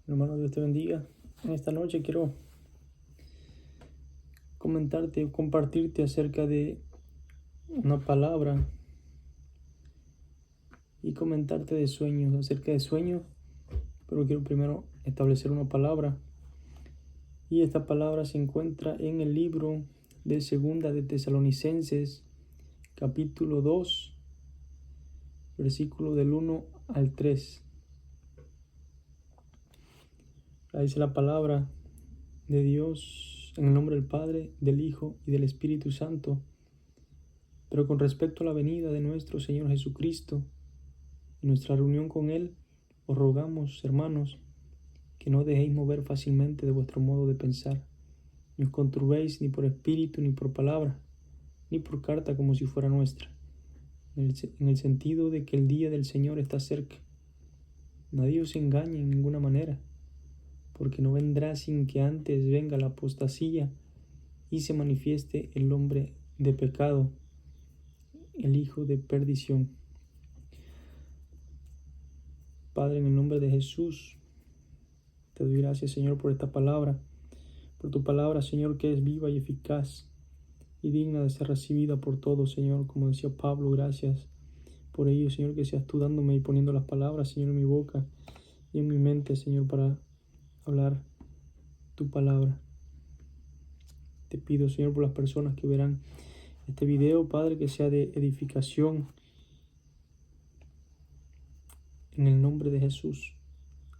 Hermano, Dios te bendiga. En esta noche quiero comentarte o compartirte acerca de una palabra y comentarte de sueños, acerca de sueños, pero quiero primero establecer una palabra. Y esta palabra se encuentra en el libro de Segunda de Tesalonicenses, capítulo 2, versículo del 1 al 3. Ahí dice la palabra de Dios en el nombre del Padre, del Hijo y del Espíritu Santo. Pero con respecto a la venida de nuestro Señor Jesucristo y nuestra reunión con Él, os rogamos, hermanos, que no dejéis mover fácilmente de vuestro modo de pensar, ni os conturbéis ni por espíritu, ni por palabra, ni por carta como si fuera nuestra, en el sentido de que el día del Señor está cerca. Nadie os engañe en ninguna manera, porque no vendrá sin que antes venga la apostasía y se manifieste el hombre de pecado, el hijo de perdición. Padre, en el nombre de Jesús, te doy gracias, Señor, por esta palabra, por tu palabra, Señor, que es viva y eficaz y digna de ser recibida por todos, Señor. Como decía Pablo, gracias por ello, Señor, que seas tú dándome y poniendo las palabras, Señor, en mi boca y en mi mente, Señor, para hablar tu palabra. Te pido, Señor, por las personas que verán este video, Padre, que sea de edificación. En el nombre de Jesús.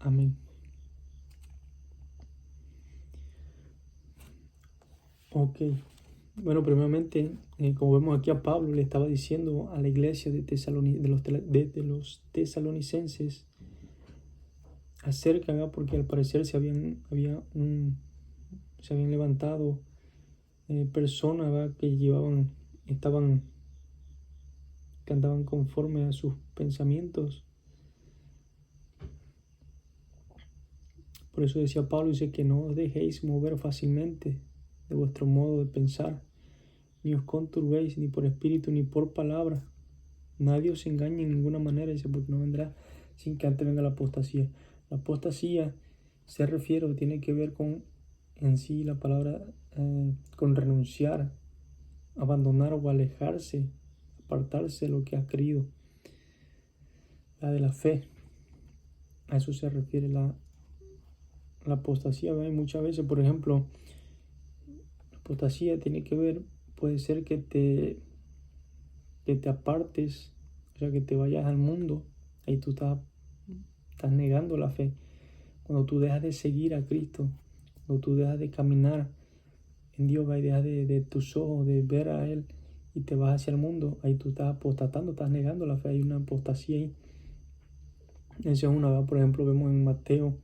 Amén. Ok. Bueno, primeramente, como vemos aquí a Pablo, le estaba diciendo a la iglesia de los tesalonicenses acerca, ¿verdad? Porque al parecer se habían levantado personas, ¿verdad? Que andaban conforme a sus pensamientos. Por eso decía Pablo, dice que no os dejéis mover fácilmente de vuestro modo de pensar, ni os conturbéis ni por espíritu ni por palabra. Nadie os engañe en ninguna manera, dice, porque no vendrá sin que antes venga la apostasía. La apostasía se refiere o tiene que ver con, en sí, la palabra, con renunciar, abandonar o alejarse, apartarse de lo que has creído. La de la fe, a eso se refiere la apostasía. ¿Ve? Muchas veces, por ejemplo, la apostasía tiene que ver, puede ser que te apartes, o sea, que te vayas al mundo. Ahí tú estás negando la fe. Cuando tú dejas de seguir a Cristo, cuando tú dejas de caminar en Dios, y dejas de tus ojos, de ver a Él y te vas hacia el mundo, ahí tú estás apostatando, estás negando la fe. Hay una apostasía ahí. Eso es una, por ejemplo, vemos en Mateo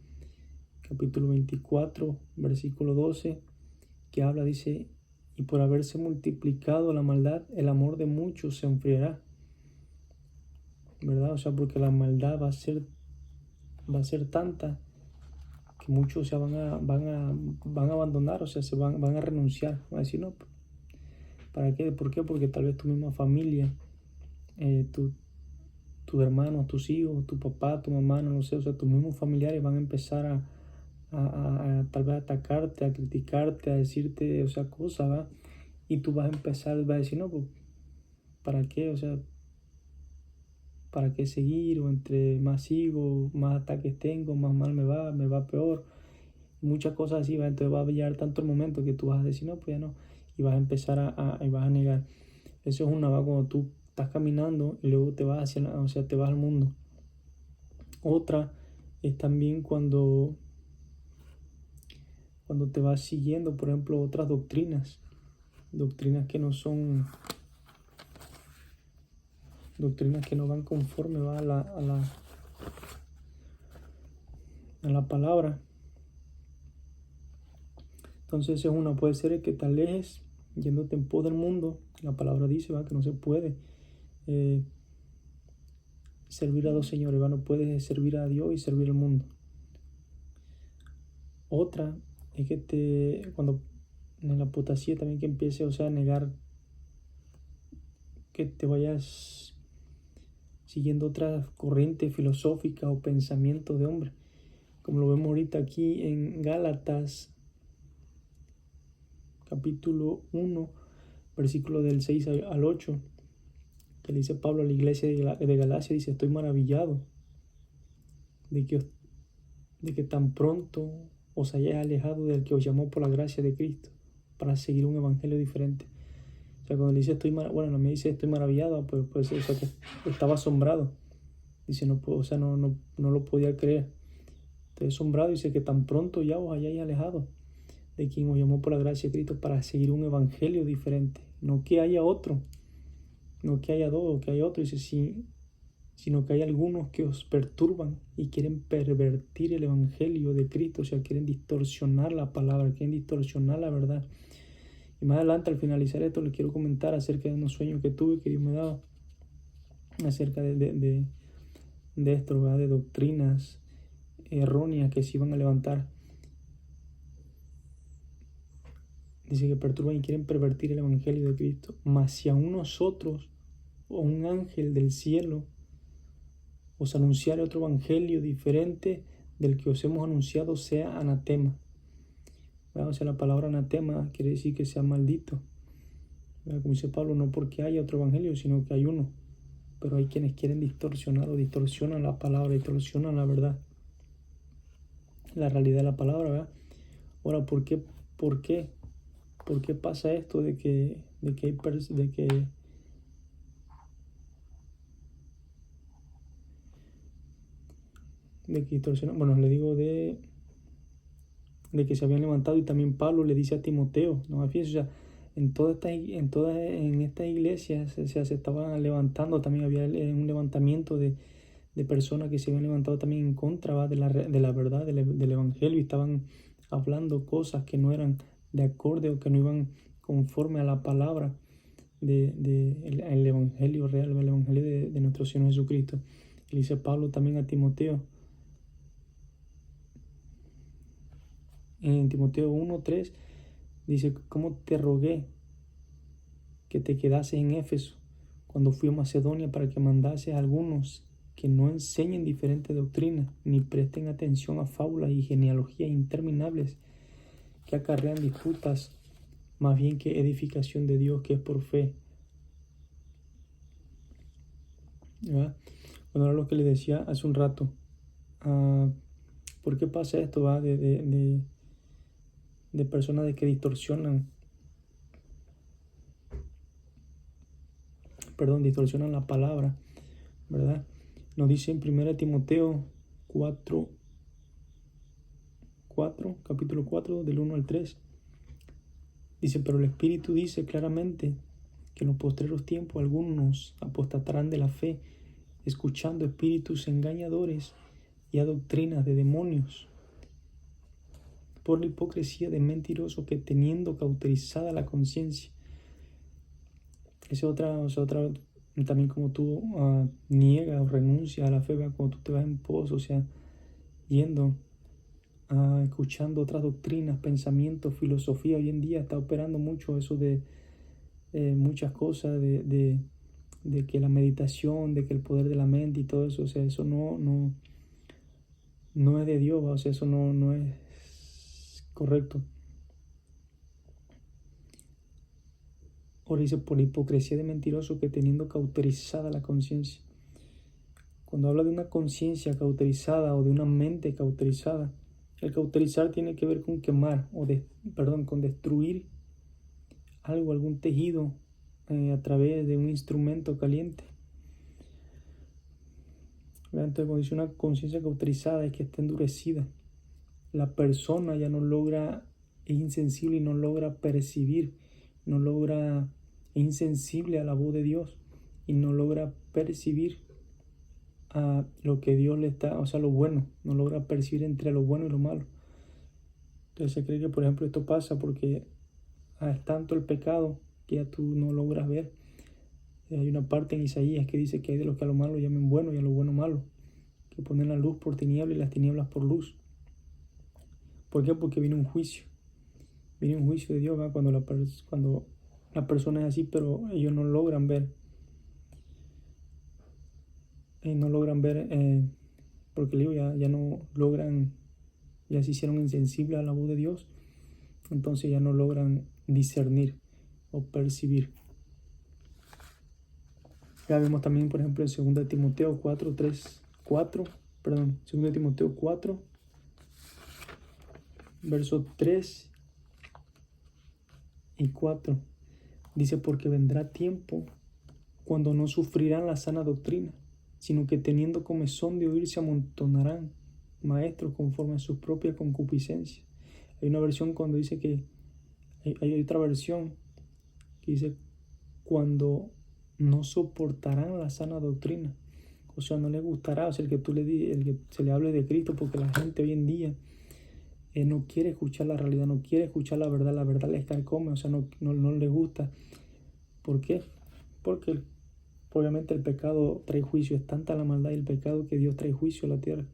capítulo 24, versículo 12, que habla, dice, y por haberse multiplicado la maldad, el amor de muchos se enfriará. ¿Verdad? O sea, porque la maldad va a ser tanta que muchos van a abandonar, o sea, se van a renunciar, van a decir, no, ¿para qué? ¿Por qué? Porque tal vez tu misma familia, tus hermanos, tus hijos, tu papá, tu mamá, no sé, o sea, tus mismos familiares van a empezar a tal vez atacarte, a criticarte, a decirte, o sea, cosas, ¿va? Y tú vas a decir, no, pues, ¿para qué? O sea, ¿para qué seguir? O entre más sigo, más ataques tengo, más mal me va peor. Muchas cosas así, ¿va? Entonces va a llegar tanto el momento que tú vas a decir, no, pues ya no. Y vas a empezar y vas a negar. Eso es ¿va? Cuando tú estás caminando y luego te vas te vas al mundo. Otra es también cuando te vas siguiendo, por ejemplo, otras doctrinas que no son, doctrinas que no van conforme, ¿va? a la palabra. Entonces puede ser que te alejes yéndote en pos del mundo. La palabra dice, ¿va? Que no se puede servir a dos señores, ¿va? No puedes servir a Dios y servir al mundo. Otra es que cuando en la apostasía también que empiece, a negar, que te vayas siguiendo otras corrientes filosóficas o pensamientos de hombre. como lo vemos ahorita aquí en Gálatas, capítulo 1, versículo del 6 al 8, que le dice Pablo a la iglesia de Galacia, dice: estoy maravillado de que tan pronto os hayáis alejado del que os llamó por la gracia de Cristo para seguir un evangelio diferente. O sea, cuando le dice no me dice estoy maravillado, pues o sea, que estaba asombrado. Dice, no puedo, o sea, no lo podía creer. Estoy asombrado, dice que tan pronto ya os hayáis alejado de quien os llamó por la gracia de Cristo para seguir un evangelio diferente. No que haya otro, no que haya dos o que haya otro, dice, sí, sino que hay algunos que os perturban y quieren pervertir el evangelio de Cristo, o sea, quieren distorsionar la palabra, quieren distorsionar la verdad. Y más adelante, al finalizar esto, les quiero comentar acerca de unos sueños que tuve, que Dios me daba, acerca de esto, ¿verdad? De doctrinas erróneas que se iban a levantar. Dice que perturban y quieren pervertir el evangelio de Cristo. Mas si aún nosotros o un ángel del cielo os anunciare otro evangelio diferente del que os hemos anunciado, sea anatema. ¿Verdad? O sea, la palabra anatema quiere decir que sea maldito. ¿Verdad? Como dice Pablo, no porque haya otro evangelio, sino que hay uno. Pero hay quienes quieren distorsionar o distorsionan la palabra, distorsionan la verdad, la realidad de la palabra, ¿verdad? Ahora, ¿por qué pasa esto de que distorsionan? Bueno, le digo de que se habían levantado, y también Pablo le dice a Timoteo, ¿no? Fíjense, o sea, en estas iglesias se estaban levantando, también había un levantamiento de personas que se habían levantado también en contra, ¿va? de la verdad del evangelio, y estaban hablando cosas que no eran de acorde o que no iban conforme a la palabra el evangelio real, el evangelio de nuestro Señor Jesucristo. Y dice Pablo también a Timoteo, en Timoteo 1:3, dice: ¿cómo te rogué que te quedases en Éfeso cuando fui a Macedonia, para que mandases a algunos que no enseñen diferentes doctrinas, ni presten atención a fábulas y genealogías interminables que acarrean disputas, más bien que edificación de Dios, que es por fe? ¿Verdad? Bueno, ahora lo que les decía hace un rato, ¿por qué pasa esto, va? De personas de que distorsionan la palabra, ¿verdad? Nos dice en 1 Timoteo 4, capítulo 4, del 1 al 3. Dice: pero el Espíritu dice claramente que en los postreros tiempos algunos apostatarán de la fe, escuchando espíritus engañadores y a doctrinas de demonios, por la hipocresía de mentirosos que, teniendo cauterizada la conciencia. Esa otra, también, como tú niegas o renuncias a la fe, ¿verdad? Cuando tú te vas en pos, o sea, yendo, escuchando otras doctrinas, pensamientos, filosofía. Hoy en día está operando mucho eso de muchas cosas, de que la meditación, de que el poder de la mente y todo eso, o sea, eso no es de Dios, ¿va? O sea, eso no es correcto. Ahora dice: por la hipocresía de mentirosos que, teniendo cauterizada la conciencia. Cuando habla de una conciencia cauterizada o de una mente cauterizada, el cauterizar tiene que ver con quemar, con destruir algo, algún tejido, a través de un instrumento caliente. Entonces, cuando dice una conciencia cauterizada, es que está endurecida. La persona ya no logra, es insensible y no logra percibir, es insensible a la voz de Dios y no logra percibir a lo que Dios le está, o sea, lo bueno, no logra percibir entre lo bueno y lo malo. Entonces se cree que, por ejemplo, esto pasa porque es tanto el pecado que ya tú no logras ver. Hay una parte en Isaías que dice que hay de los que a lo malo llamen bueno y a lo bueno malo, que ponen la luz por tiniebla y las tinieblas por luz. ¿Por qué? Porque viene un juicio de Dios, ¿verdad? Cuando la persona es así, pero ellos no logran ver, porque digo, ya no logran ya se hicieron insensibles a la voz de Dios, entonces ya no logran discernir o percibir. Ya vemos también, por ejemplo, en 2 Timoteo 2 Timoteo 4, versos 3 y 4. Dice, porque vendrá tiempo cuando no sufrirán la sana doctrina, sino que teniendo comezón de oír se amontonarán maestros conforme a sus propias concupiscencias. Hay una versión cuando dice que, hay otra versión que dice, cuando no soportarán la sana doctrina. O sea, no les gustará, o sea, el que se le hable de Cristo, porque la gente hoy en día no quiere escuchar la realidad, no quiere escuchar la verdad les carcome, o sea, no les gusta. ¿Por qué? Porque obviamente el pecado trae juicio, es tanta la maldad y el pecado que Dios trae juicio a la tierra.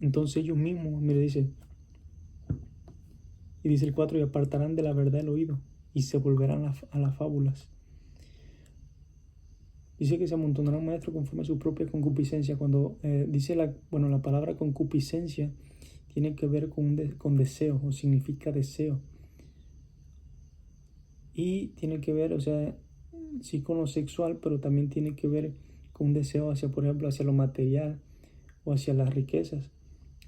Entonces ellos mismos, mire, dice el 4, y apartarán de la verdad el oído y se volverán a las fábulas. Dice que se amontonarán maestros conforme a su propia concupiscencia. Cuando dice la palabra concupiscencia tiene que ver con deseo, o significa deseo. Y tiene que ver, o sea, sí con lo sexual, pero también tiene que ver con un deseo hacia, por ejemplo, hacia lo material o hacia las riquezas.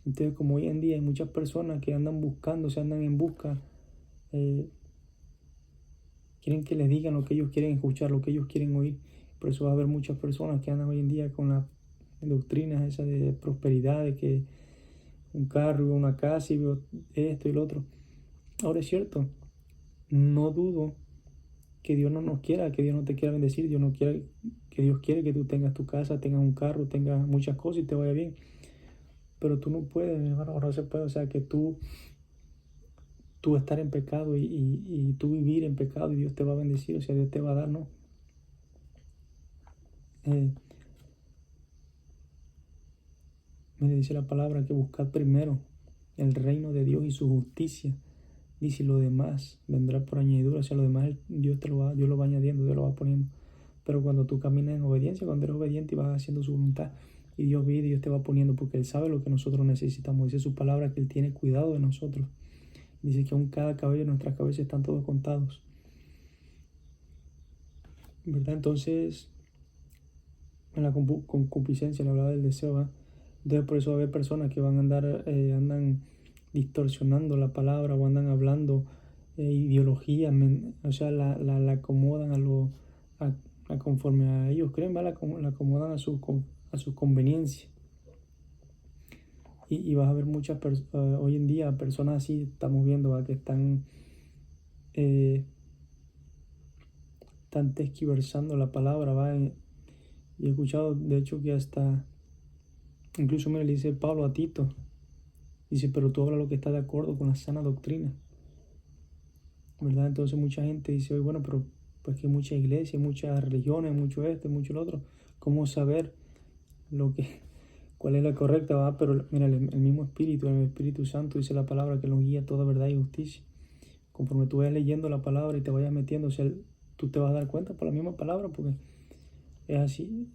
Entonces, como hoy en día hay muchas personas que andan buscando, se andan en busca, quieren que les digan lo que ellos quieren escuchar, lo que ellos quieren oír. Por eso va a haber muchas personas que andan hoy en día con las doctrinas esas de prosperidad, de que un carro, una casa y esto y lo otro. Ahora es cierto, no dudo que Dios no nos quiera, que Dios no te quiera bendecir, Dios no quiere, que Dios quiere que tú tengas tu casa, tengas un carro, tengas muchas cosas y te vaya bien. Pero tú no puedes, mi hermano, no se puede, o sea, que tú estar en pecado y tú vivir en pecado y Dios te va a bendecir, o sea, Dios te va a dar, ¿no? Mire, dice la palabra que buscad primero el reino de Dios y su justicia. Dice, lo demás vendrá por añadidura, o sea, lo demás Dios lo va añadiendo, Dios lo va poniendo. Pero cuando tú caminas en obediencia, cuando eres obediente y vas haciendo su voluntad, y Dios vive y Dios te va poniendo, porque Él sabe lo que nosotros necesitamos. Dice su palabra que Él tiene cuidado de nosotros. Dice que aún cada cabello de nuestras cabezas están todos contados, ¿verdad? Entonces, en la concupiscencia, le hablaba del deseo, ¿verdad? Entonces, por eso va a haber personas que van a andar, andan distorsionando la palabra o andan hablando ideología, o sea, la acomodan a conforme a ellos creen, ¿va? La acomodan a su conveniencia. Y vas a ver muchas hoy en día personas así, estamos viendo, ¿va? Que están tergiversando la palabra, ¿va? Y he escuchado, de hecho, que hasta, incluso me le dice Pablo a Tito, dice, pero tú hablas lo que está de acuerdo con la sana doctrina, ¿verdad? Entonces mucha gente dice, oye, bueno, pero pues que hay muchas iglesias, muchas religiones, mucho esto, mucho lo otro, ¿cómo saber cuál es la correcta, va? Pero mira, el mismo Espíritu, el Espíritu Santo dice la palabra que nos guía a toda verdad y justicia. Conforme tú vayas leyendo la palabra y te vayas metiendo, o sea, tú te vas a dar cuenta por la misma palabra, porque es así,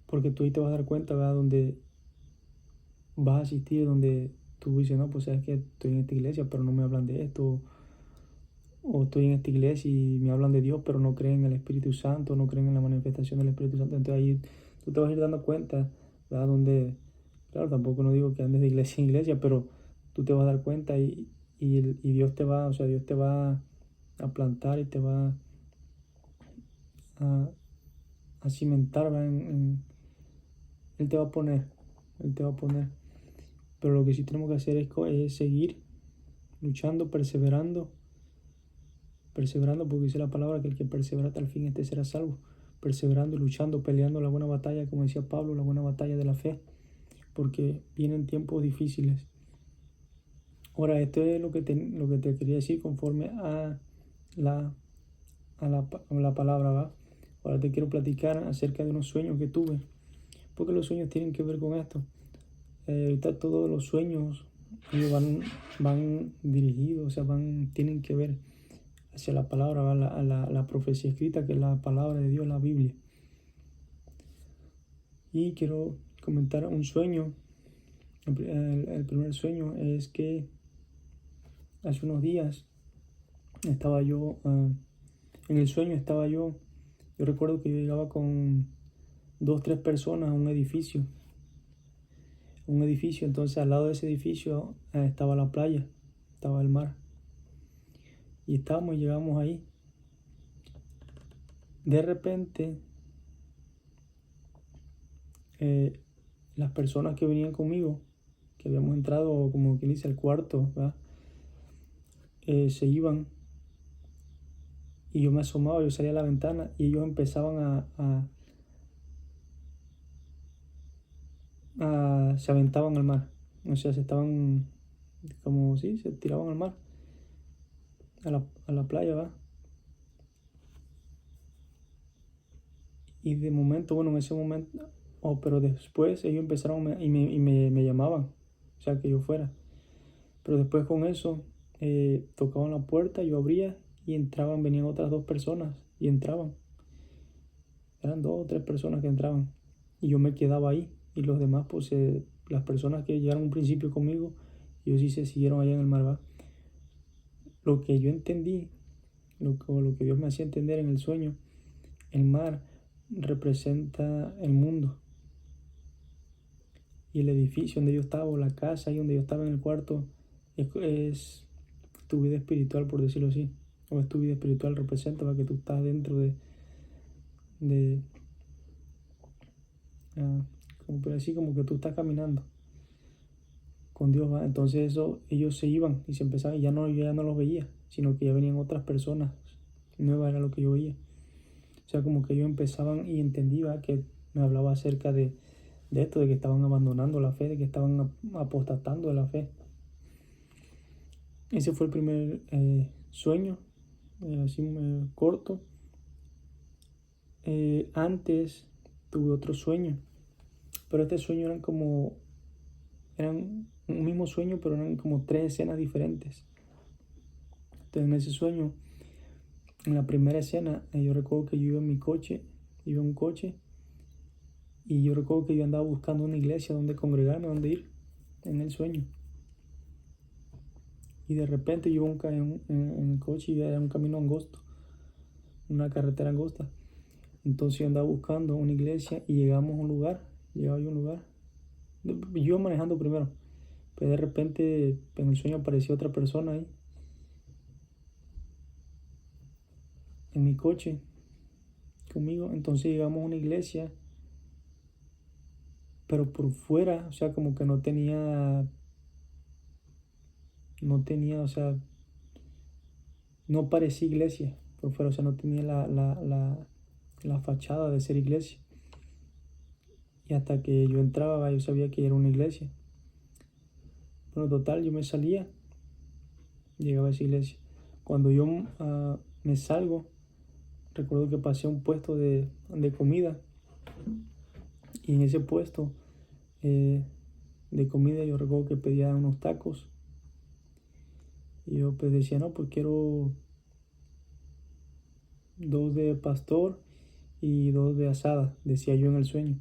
porque tú ahí te vas a dar cuenta, ¿verdad? Donde vas a asistir, donde tú dices, no, pues sabes que estoy en esta iglesia, pero no me hablan de esto, o estoy en esta iglesia y me hablan de Dios, pero no creen en el Espíritu Santo, no creen en la manifestación del Espíritu Santo. Entonces ahí tú te vas a ir dando cuenta, ¿verdad? Donde, claro, tampoco no digo que andes de iglesia en iglesia, pero tú te vas a dar cuenta y Dios te va, o sea, Dios te va a plantar y te va a cimentar, ¿verdad? Él te va a poner, Él te va a poner. Pero lo que sí tenemos que hacer es seguir luchando, perseverando, porque dice la palabra que el que persevera hasta el fin, este será salvo. Perseverando, luchando, peleando la buena batalla, como decía Pablo, la buena batalla de la fe, porque vienen tiempos difíciles. Ahora, esto es lo que te quería decir conforme a la palabra, ¿va? Ahora te quiero platicar acerca de unos sueños que tuve, porque los sueños tienen que ver con esto. Ahorita todos los sueños ellos van dirigidos, o sea, tienen que ver hacia la palabra, ¿va? La profecía escrita, que es la palabra de Dios, la Biblia. Y quiero comentar un sueño. El primer sueño es que hace unos días estaba yo, en el sueño estaba yo recuerdo que yo llegaba con 2, 3 personas a un edificio, entonces al lado de ese edificio estaba la playa, estaba el mar, y llegamos ahí. De repente, las personas que venían conmigo, que habíamos entrado, como quien dice, al cuarto, ¿verdad? Se iban, y yo me asomaba, yo salía a la ventana, y ellos empezaban se aventaban al mar, o sea, se estaban, como si, se tiraban al mar, a la playa, ¿verdad? Y de momento, bueno, en ese momento, pero después ellos empezaron y me llamaban, o sea, que yo fuera. Pero después con eso, tocaban la puerta, yo abría y entraban, venían otras 2 personas y entraban. Eran 2 o 3 personas que entraban y yo me quedaba ahí. Y los demás, pues, las personas que llegaron un principio conmigo, ellos sí se siguieron allá en el mar, ¿va? Lo que yo entendí, lo que Dios me hacía entender en el sueño, el mar representa el mundo. Y el edificio donde yo estaba, o la casa ahí donde yo estaba en el cuarto, es tu vida espiritual, por decirlo así. O es tu vida espiritual, representa para que tú estás dentro de como por así, como que tú estás caminando con Dios, ¿va? Entonces ellos se iban y se empezaban, y yo ya no los veía, sino que ya venían otras personas nuevas, era lo que yo veía. O sea, como que ellos empezaban y entendí, ¿va? Que me hablaba acerca de esto, de que estaban abandonando la fe, de que estaban apostatando de la fe. Ese fue el primer sueño, así corto. Antes tuve otro sueño, pero este sueño eran un mismo sueño, pero eran como 3 escenas diferentes. Entonces en ese sueño, en la primera escena, yo recuerdo que yo iba en un coche, y yo recuerdo que yo andaba buscando una iglesia donde congregarme, donde ir, en el sueño. Y de repente yo iba en el coche, y era un camino angosto, una carretera angosta. Entonces yo andaba buscando una iglesia y llegaba a un lugar. Yo iba manejando primero, pero de repente en el sueño apareció otra persona ahí, en mi coche, conmigo. Entonces llegamos a una iglesia, pero por fuera, o sea, como que no tenía, o sea, no parecía iglesia por fuera, o sea, no tenía la fachada de ser iglesia. Y hasta que yo entraba, yo sabía que era una iglesia. Bueno, total, yo me salía, llegaba a esa iglesia. Cuando yo me salgo, recuerdo que pasé a un puesto de comida, y en ese puesto de comida yo recuerdo que pedía unos tacos, y yo pues decía, no, pues quiero 2 de pastor y 2 de asada, decía yo en el sueño.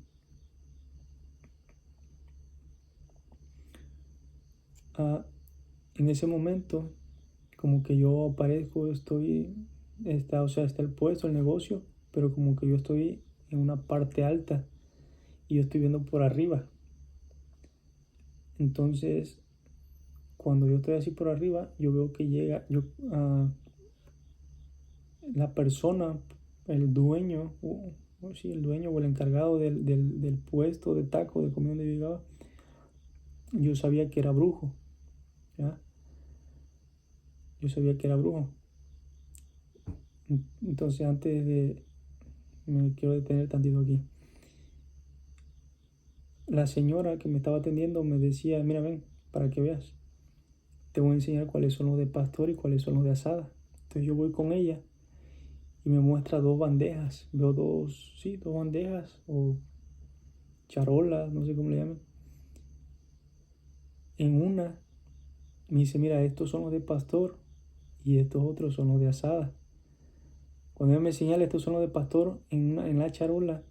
En ese momento, como que yo aparezco, o sea, está el puesto, el negocio, pero como que yo estoy en una parte alta y yo estoy viendo por arriba. Entonces, cuando yo estoy así por arriba, yo veo que llega la persona, el dueño, el dueño o el encargado del puesto de taco de comida donde yo llegaba. Yo sabía que era brujo, ¿ya? Yo sabía que era brujo. Entonces, me quiero detener tantito aquí. La señora que me estaba atendiendo me decía, mira, ven, para que veas, te voy a enseñar cuáles son los de pastor y cuáles son los de asada. Entonces yo voy con ella y me muestra 2 bandejas. Veo dos bandejas o charolas, no sé cómo le llaman. En una me dice, mira, estos son los de pastor y estos otros son los de asada. Cuando ella me señala, estos son los de pastor, en la charola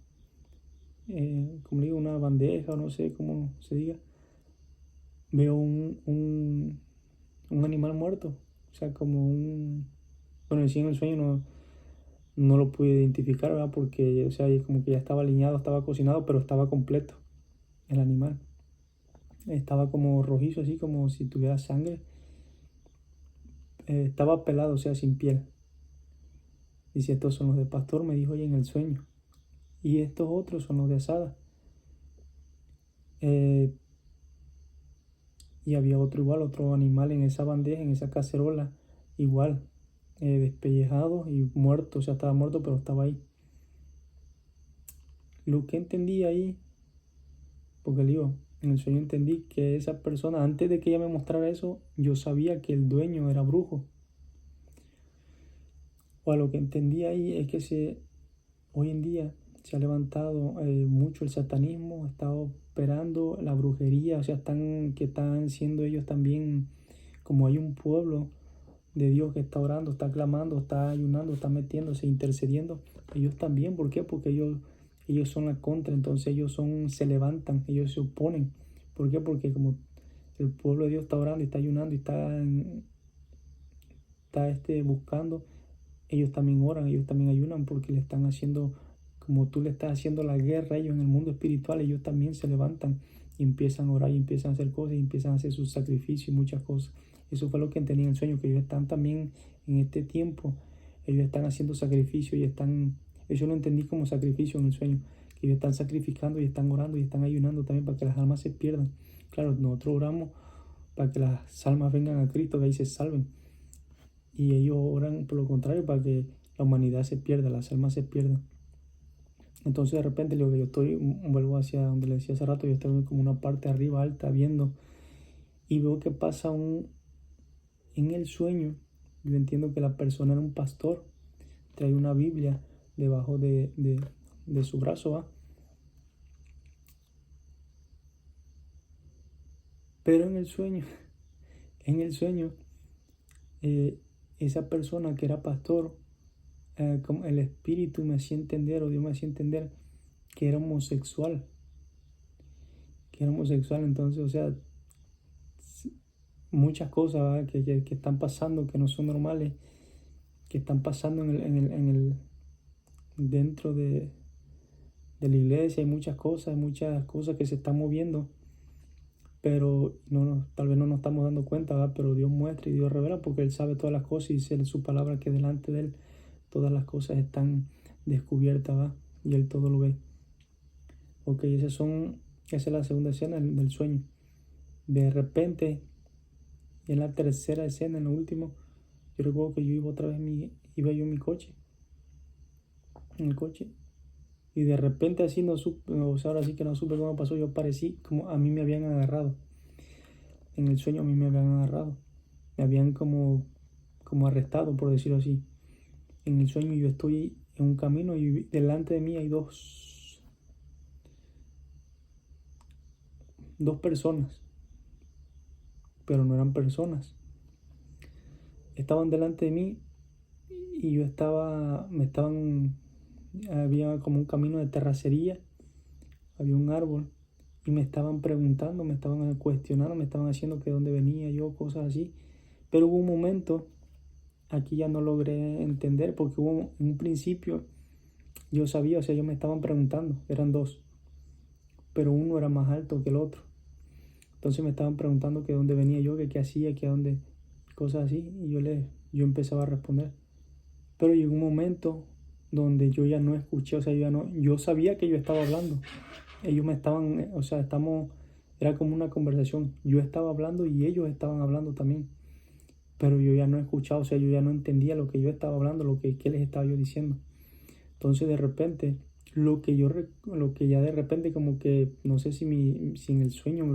como digo, una bandeja o no sé cómo se diga, veo un animal muerto, o sea, como bueno, sí, en el sueño no lo pude identificar, ¿verdad? Porque, o sea, como que ya estaba aliñado, estaba cocinado, pero estaba completo el animal. Estaba como rojizo, así como si tuviera sangre. Estaba pelado, o sea, sin piel. Dice, estos son los de pastor, me dijo ella en el sueño. Y estos otros son los de asada. Eh, y había otro igual, otro animal en esa bandeja, en esa cacerola, igual, despellejado y muerto, o sea, estaba muerto, pero estaba ahí. Lo que entendí ahí, porque le digo, en el sueño entendí que esa persona, antes de que ella me mostrara eso, yo sabía que el dueño era brujo. O a lo que entendí ahí es que hoy en día se ha levantado mucho el satanismo, está operando la brujería, o sea, están siendo ellos también, como hay un pueblo de Dios que está orando, está clamando, está ayunando, está metiéndose, intercediendo, ellos también. ¿Por qué? Porque ellos son la contra, entonces se levantan, ellos se oponen. ¿Por qué? Porque como el pueblo de Dios está orando y está ayunando y está buscando, ellos también oran, ellos también ayunan porque le están haciendo, como tú le estás haciendo la guerra a ellos en el mundo espiritual, ellos también se levantan y empiezan a orar y empiezan a hacer cosas y empiezan a hacer sus sacrificios y muchas cosas. Eso fue lo que entendí en el sueño, que ellos están también en este tiempo, ellos están haciendo sacrificios y eso lo entendí como sacrificio en el sueño, que ellos están sacrificando y están orando y están ayunando también para que las almas se pierdan. Claro, nosotros oramos para que las almas vengan a Cristo, que ahí se salven. Y ellos oran por lo contrario para que la humanidad se pierda, las almas se pierdan. Entonces de repente lo que yo vuelvo hacia donde le decía hace rato, yo estoy como una parte arriba alta viendo y veo que pasa en el sueño. Yo entiendo que la persona era un pastor, trae una Biblia debajo de su brazo, ¿va? Pero en el sueño, eh, esa persona que era pastor, como el espíritu me hacía entender, o Dios me hacía entender, que era homosexual. Entonces, o sea, muchas cosas, ¿verdad? Que están pasando, que no son normales, que están pasando dentro de la iglesia. Hay muchas cosas que se están moviendo, pero tal vez no nos estamos dando cuenta, ¿verdad? Pero Dios muestra y Dios revela porque Él sabe todas las cosas y dice en su palabra que delante de Él todas las cosas están descubiertas, ¿verdad? Y Él todo lo ve. Ok, esa es la segunda escena del sueño. De repente, en la tercera escena, en lo último, yo recuerdo que yo iba otra vez iba yo en mi coche, en el coche, y de repente así no supe, o sea, ahora sí que no supe cómo pasó, yo parecí como a mí me habían agarrado, en el sueño a mí me habían agarrado, me habían como arrestado, por decirlo así. En el sueño yo estoy en un camino y delante de mí hay dos personas, pero no eran personas. Estaban delante de mí y había como un camino de terracería, había un árbol y me estaban preguntando, me estaban cuestionando, me estaban haciendo que dónde venía yo, cosas así. Pero hubo un momento, aquí ya no logré entender porque hubo en un principio, yo sabía, o sea, ellos me estaban preguntando, eran dos, pero uno era más alto que el otro. Entonces me estaban preguntando que dónde venía yo, que qué hacía, que a dónde, cosas así, y yo empezaba a responder. Pero llegó un momento donde yo ya no escuché, o sea, yo sabía que yo estaba hablando. Ellos me estaban, o sea, era como una conversación. Yo estaba hablando y ellos estaban hablando también. Pero yo ya no escuchaba, o sea, yo ya no entendía lo que yo estaba hablando, qué les estaba yo diciendo. Entonces de repente, lo que ya de repente como que, no sé si en el sueño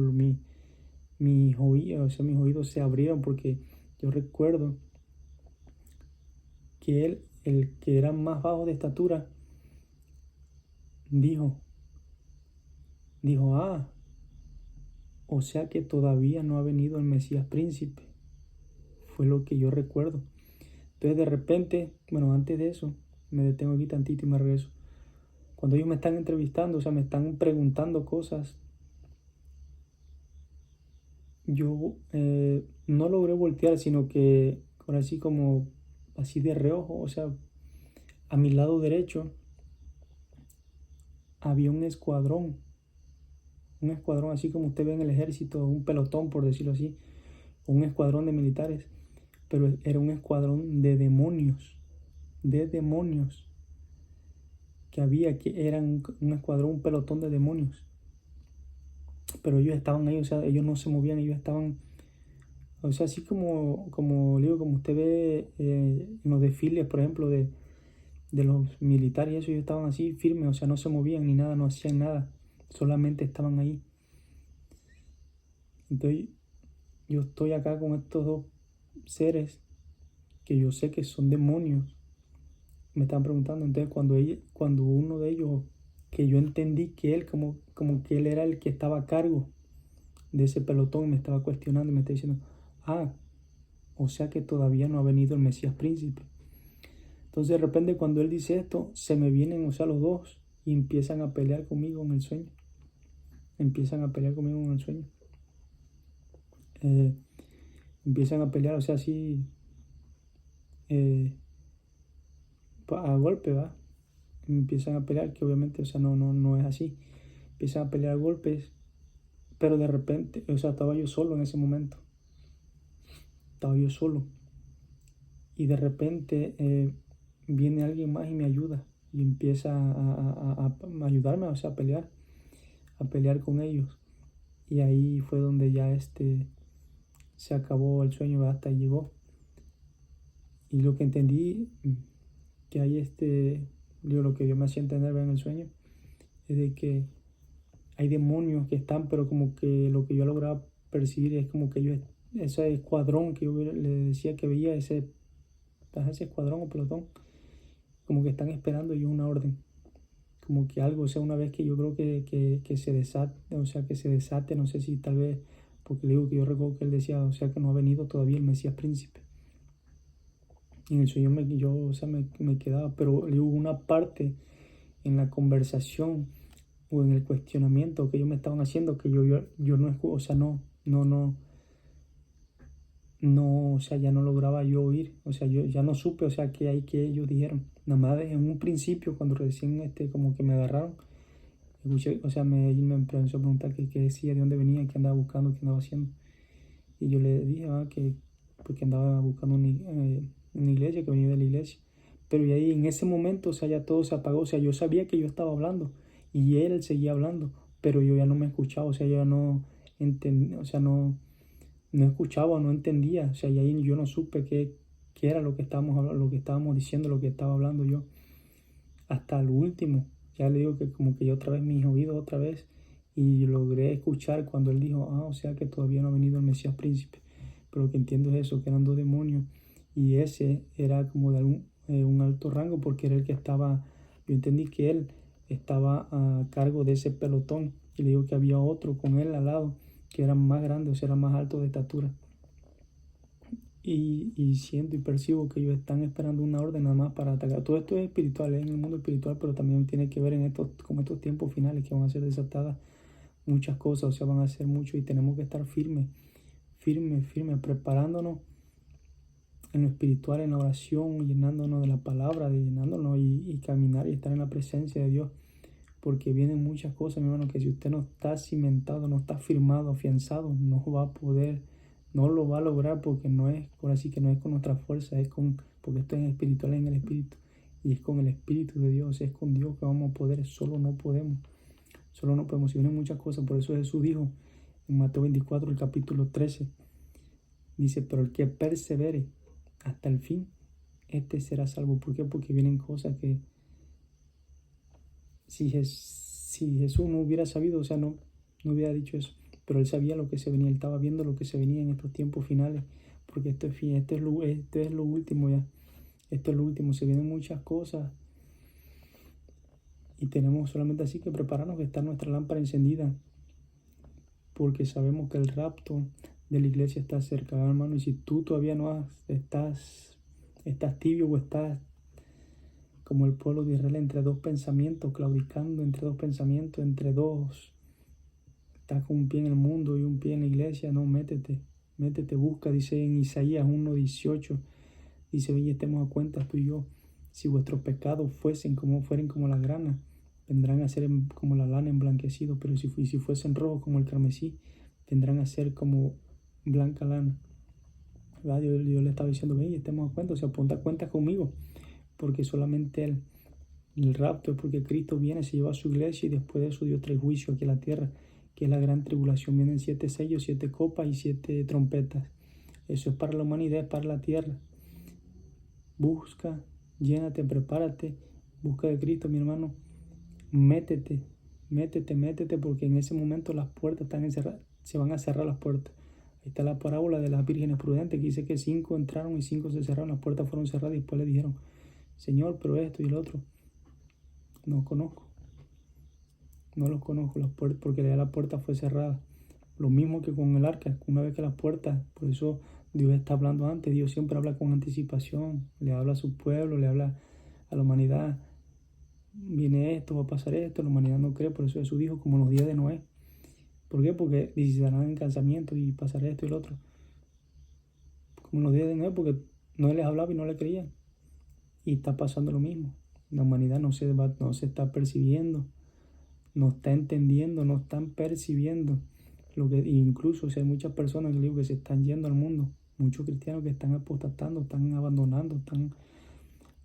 mis oídos se abrieron porque yo recuerdo que el que era más bajo de estatura, dijo, o sea que todavía no ha venido el Mesías príncipe. Fue lo que yo recuerdo. Entonces de repente, bueno, antes de eso, me detengo aquí tantito y me regreso. cuando ellos me están entrevistando, o sea, me están preguntando cosas, yo no logré voltear, sino que ahora sí como así de reojo, o sea, a mi lado derecho había un escuadrón así como usted ve en el ejército, un pelotón por decirlo así, un escuadrón de militares, pero era un escuadrón de demonios que había, que eran un escuadrón, un pelotón de demonios, pero ellos estaban ahí, o sea, ellos no se movían, ellos estaban, o sea, así como digo, como usted ve en los desfiles, por ejemplo, de los militares, y eso, ellos estaban así firmes, o sea, no se movían ni nada, no hacían nada, solamente estaban ahí. Entonces, yo estoy acá con estos dos seres que yo sé que son demonios, me están preguntando. Entonces, cuando uno de ellos, que yo entendí que él, como que él era el que estaba a cargo de ese pelotón, me estaba cuestionando y me está diciendo, ah, o sea que todavía no ha venido el Mesías príncipe. Entonces, de repente, cuando él dice esto, se me vienen, o sea, los dos y empiezan a pelear conmigo en el sueño. Empiezan a pelear conmigo en el sueño. Empiezan a pelear, o sea, así, a golpe, ¿va? Empiezan a pelear, que obviamente, o sea, no es así. Empiezan a pelear a golpes, pero de repente, o sea, estaba yo solo en ese momento. Estaba yo solo. Y de repente viene alguien más y me ayuda. Y empieza a ayudarme, o sea, a pelear con ellos. Y ahí fue donde ya se acabó el sueño, hasta ahí llegó. Y lo que entendí, que hay digo, lo que Dios me hacía entender en el sueño, es de que hay demonios que están, pero como que lo que yo lograba percibir es como que ellos, ese escuadrón que yo le decía que veía, ese escuadrón o pelotón, como que están esperando yo una orden, como que algo, o sea, una vez que yo creo que se desate, o sea, que se desate, no sé si tal vez, porque le digo que yo recuerdo que él decía, o sea, que no ha venido todavía el Mesías príncipe. Y en el sueño yo, o sea, me quedaba, pero le hubo una parte en la conversación o en el cuestionamiento que ellos me estaban haciendo que yo no, o sea, no, o sea, ya no lograba yo oír, o sea, yo ya no supe, o sea, qué hay que ellos dijeron. Nada más en un principio, cuando recién como que me agarraron, escuché, o sea, me empezó a preguntar qué decía, de dónde venía, qué andaba buscando, qué andaba haciendo. Y yo le dije que porque andaba buscando una iglesia, que venía de la iglesia. Pero y ahí en ese momento, o sea, ya todo se apagó, o sea, yo sabía que yo estaba hablando y él seguía hablando, pero yo ya no me escuchaba, o sea, yo ya no entendía, o sea, no escuchaba, no entendía, o sea, y ahí yo no supe qué era lo que estábamos hablando, lo que estábamos diciendo, lo que estaba hablando yo, hasta el último. Ya le digo que como que yo otra vez mis oídos otra vez y logré escuchar cuando él dijo, o sea que todavía no ha venido el Mesías príncipe. Pero lo que entiendo es eso, que eran dos demonios y ese era como de un alto rango porque era el que estaba, yo entendí que él estaba a cargo de ese pelotón y le digo que había otro con él al lado que era más grande, o sea, era más alto de estatura. Y siento y percibo que ellos están esperando una orden nada más para atacar. Todo esto es espiritual, es en el mundo espiritual, pero también tiene que ver en como estos tiempos finales que van a ser desatadas muchas cosas, o sea, van a ser mucho y tenemos que estar firmes, preparándonos en lo espiritual, en la oración, llenándonos de la palabra, llenándonos y caminar y estar en la presencia de Dios, porque vienen muchas cosas, mi hermano, que si usted no está cimentado, no está firmado, afianzado, no va a poder, no lo va a lograr, porque no es, por así que no es con nuestra fuerza, porque esto es espiritual, en el espíritu, y es con el Espíritu de Dios, es con Dios que vamos a poder, solo no podemos, si vienen muchas cosas. Por eso Jesús dijo en Mateo 24, el capítulo 13, dice, pero el que persevere hasta el fin, este será salvo. ¿Por qué? Porque vienen cosas que si Jesús no hubiera sabido, o sea, no hubiera dicho eso, pero él sabía lo que se venía, él estaba viendo lo que se venía en estos tiempos finales, porque esto es lo último ya, esto es lo último, se vienen muchas cosas y tenemos solamente así que prepararnos, que está nuestra lámpara encendida, porque sabemos que el rapto de la iglesia está cerca, hermano, y si tú todavía estás tibio o estás como el pueblo de Israel, entre dos pensamientos, claudicando entre dos pensamientos, entre dos. Estás con un pie en el mundo y un pie en la iglesia. No, métete, busca, dice en Isaías 1:18, dice, oye, estemos a cuentas tú y yo, si vuestros pecados fueren como la grana, vendrán a ser como la lana emblanquecido, pero si fuesen rojos como el carmesí, vendrán a ser como blanca lana. Dios le estaba diciendo, oye, estemos a cuentas, o sea, ponte a cuentas conmigo, porque solamente el rapto es porque Cristo viene, se lleva a su iglesia y después de eso Dios trae juicio aquí a la tierra, que es la gran tribulación. Vienen 7 sellos, 7 copas y 7 trompetas. Eso es para la humanidad, es para la tierra. Busca, llénate, prepárate, busca de Cristo, mi hermano. Métete, porque en ese momento las puertas están encerradas, se van a cerrar las puertas. Ahí está la parábola de las vírgenes prudentes, que dice que 5 entraron y 5 se cerraron, las puertas fueron cerradas y después le dijeron, Señor, pero esto y el otro, no conozco. No los conozco, las puertas, porque ya la puerta fue cerrada. Lo mismo que con el arca, una vez que las puertas, por eso Dios está hablando antes, Dios siempre habla con anticipación, le habla a su pueblo, le habla a la humanidad. Viene esto, va a pasar esto, la humanidad no cree, por eso Jesús dijo, como en los días de Noé. ¿Por qué? Porque visitarán en cansamiento y pasará esto y lo otro. Como en los días de Noé, porque no les hablaba y no le creían. Y está pasando lo mismo. La humanidad no se está percibiendo, no está entendiendo, no están percibiendo lo que, incluso hay muchas personas que se están yendo al mundo, muchos cristianos que están apostatando, están abandonando, están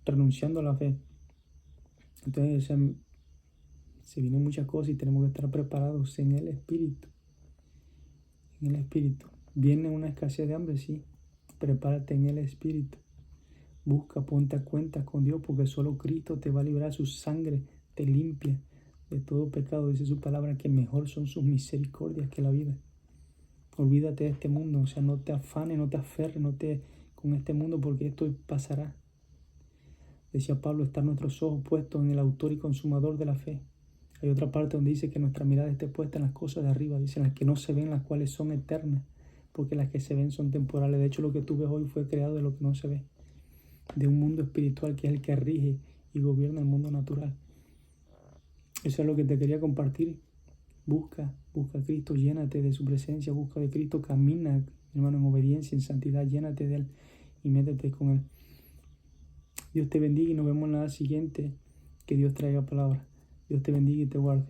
renunciando a la fe. Entonces se vienen muchas cosas y tenemos que estar preparados en el espíritu. En el espíritu. Viene una escasez de hambre, sí. Prepárate en el espíritu. Busca, ponte a cuentas con Dios, porque solo Cristo te va a librar, su sangre te limpia de todo pecado. Dice su palabra que mejor son sus misericordias que la vida. Olvídate de este mundo, o sea, no te afanes, no te aferres, con este mundo, porque esto pasará. Decía Pablo, están nuestros ojos puestos en el autor y consumador de la fe. Hay otra parte donde dice que nuestra mirada esté puesta en las cosas de arriba, dice las que no se ven, las cuales son eternas, porque las que se ven son temporales. De hecho, lo que tú ves hoy fue creado de lo que no se ve, de un mundo espiritual que es el que rige y gobierna el mundo natural. Eso es lo que te quería compartir. Busca a Cristo, llénate de su presencia, busca de Cristo, camina, hermano, en obediencia, en santidad, llénate de Él y métete con Él. Dios te bendiga y nos vemos en la siguiente. Que Dios traiga palabra. Dios te bendiga y te guarde.